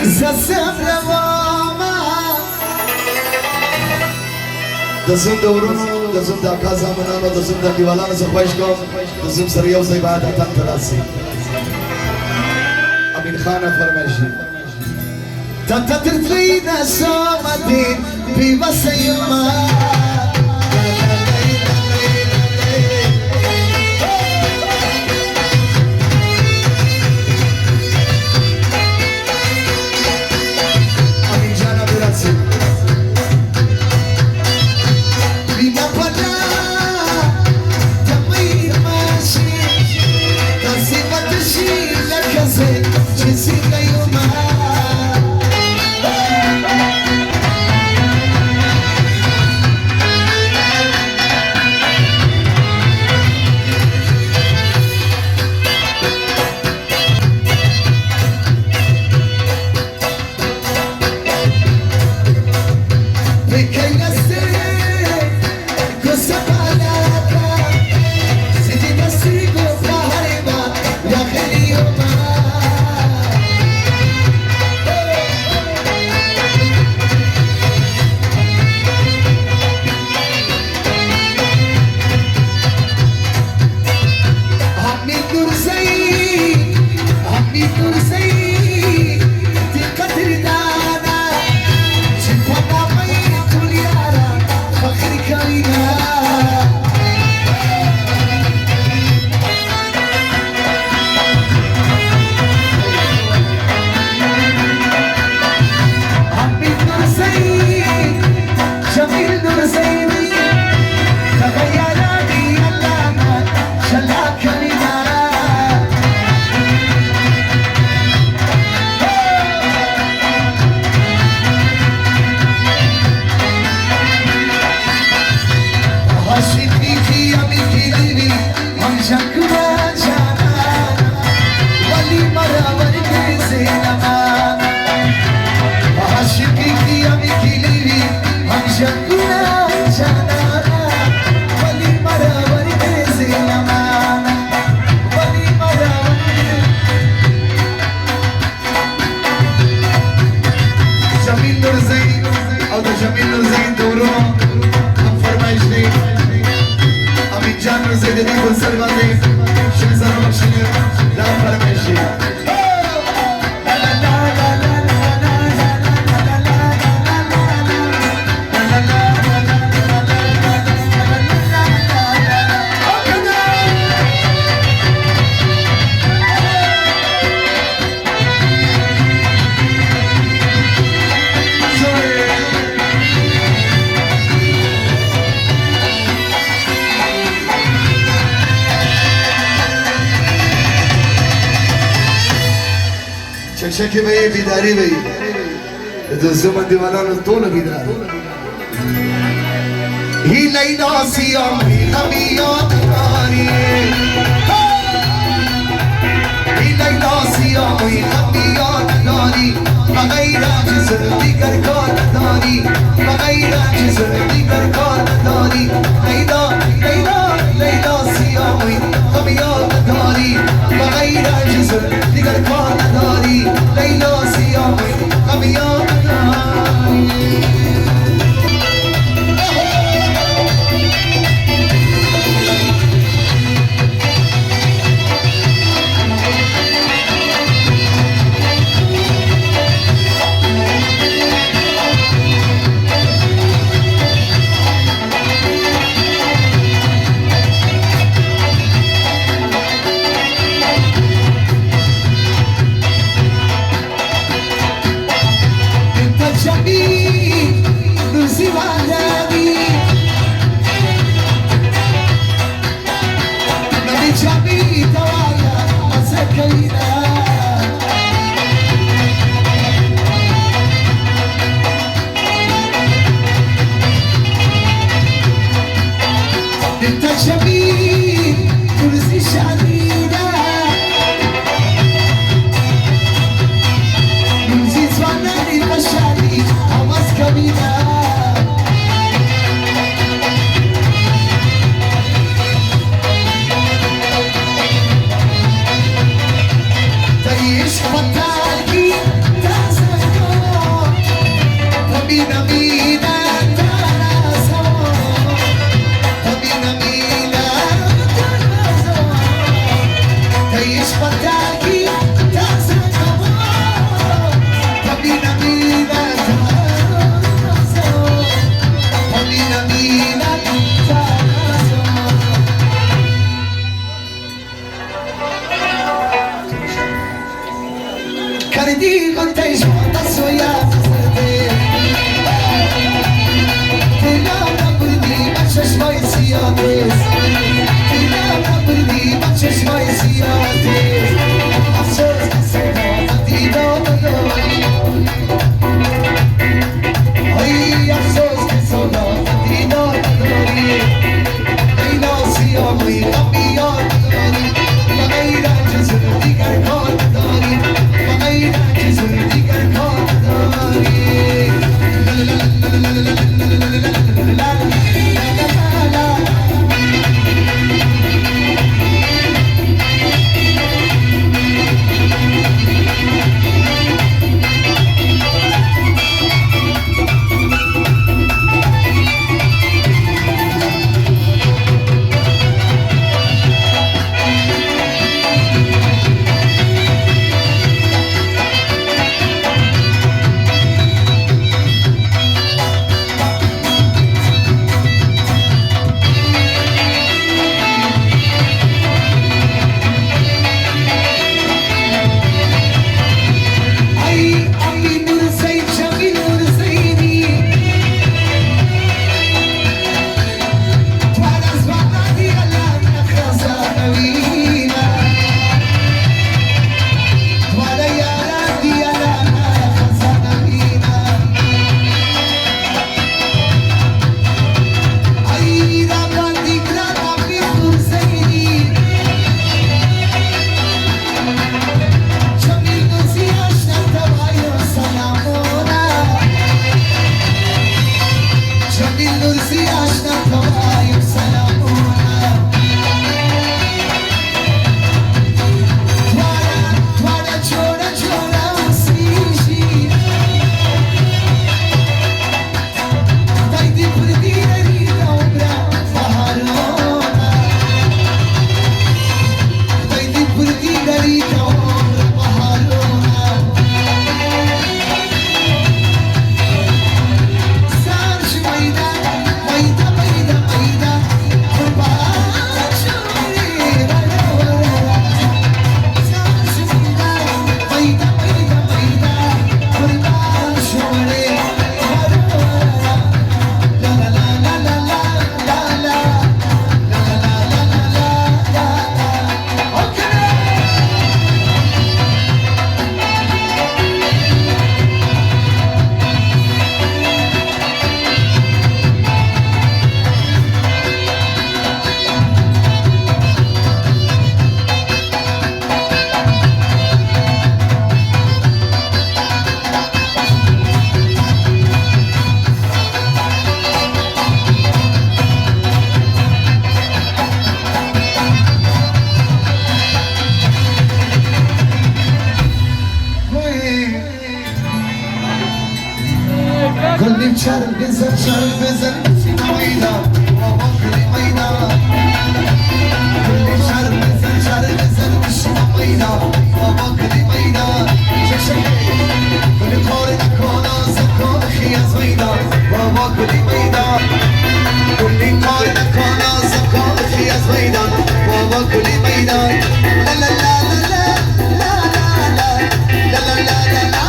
زسم رواما دزم دورونو دزم دا کازا منانو دزم دا دیوالانو سخوش کو دزم سریو زی بعد اتن تراسی امین خانه فرمایشی تتترتلينا سامتين في بسيما شكي بي بيداري بي إذا الزمن ديوانان الطول بيداري هي ليلى صيام هي أبيات ناري هي ليلى صيام هي أبيات ناري بغير جسر ديگر کار نداری بغير جسر ديگر کار نداری ليلى ليلى ليلى صيام هي أبيات ناري بغير جسر ديگر کار نداری ليلى صيام هي أبيات ناري شرب بزن سينا ويدا وبكري ويدا كل شرب بزن سينا ويدا وبكري ويدا كل قارن كونا سكون خياز ويدا وبكري ويدا كل قارن كونا سكون خياز ويدا وبكري ويدا لا لا لا لا لا لا لا لا لا لا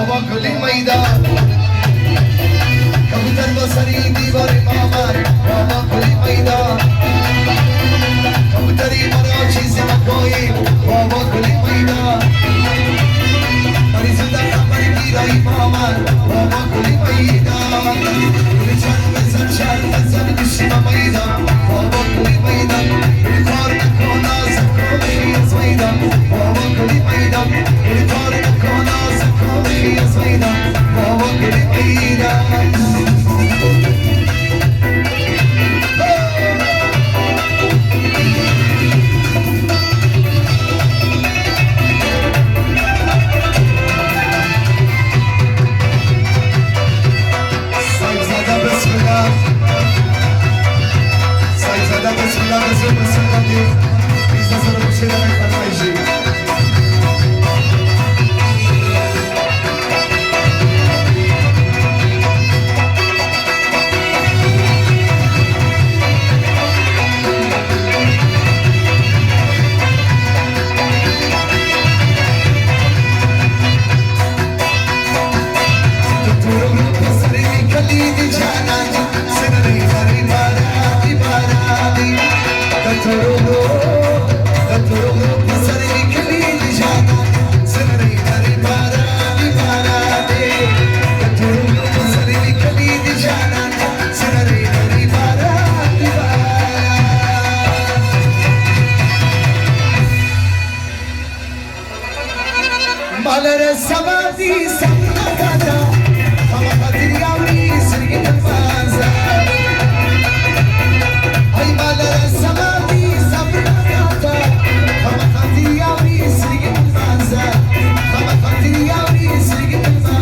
بابا گلی میدان کبوتر با سری دیوار مامان بابا گلی میدان کبوتری مرا چیزی مکایی بابا گلی میدان مریضو در خبر گیرایی مامان بابا گلی میدان گلی چند بزن چند بزن گشیم میدان بابا گلی میدان گلی کار نکن از کمی از میدان بابا گلی میدان گلی کار نکن از کمی از میدان بابا گلی میدان Malere sabadi sabada, hama patri auri sirgi tanza. Ay malere sabadi sabada, hama patri auri sirgi tanza. Hama patri auri sirgi tanza.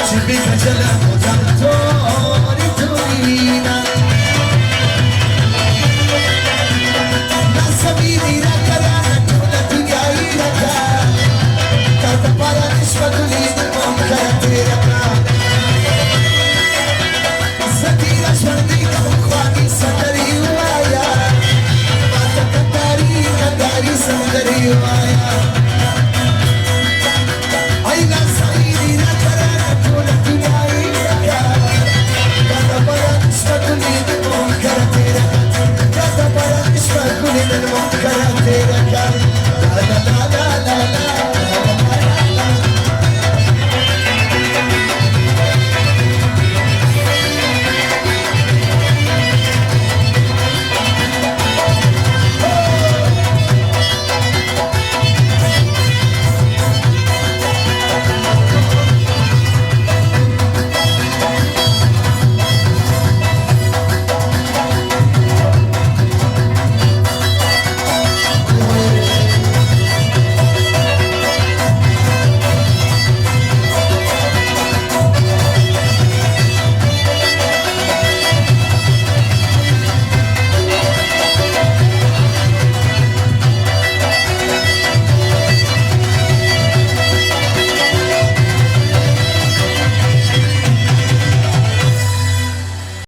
Ci becca già la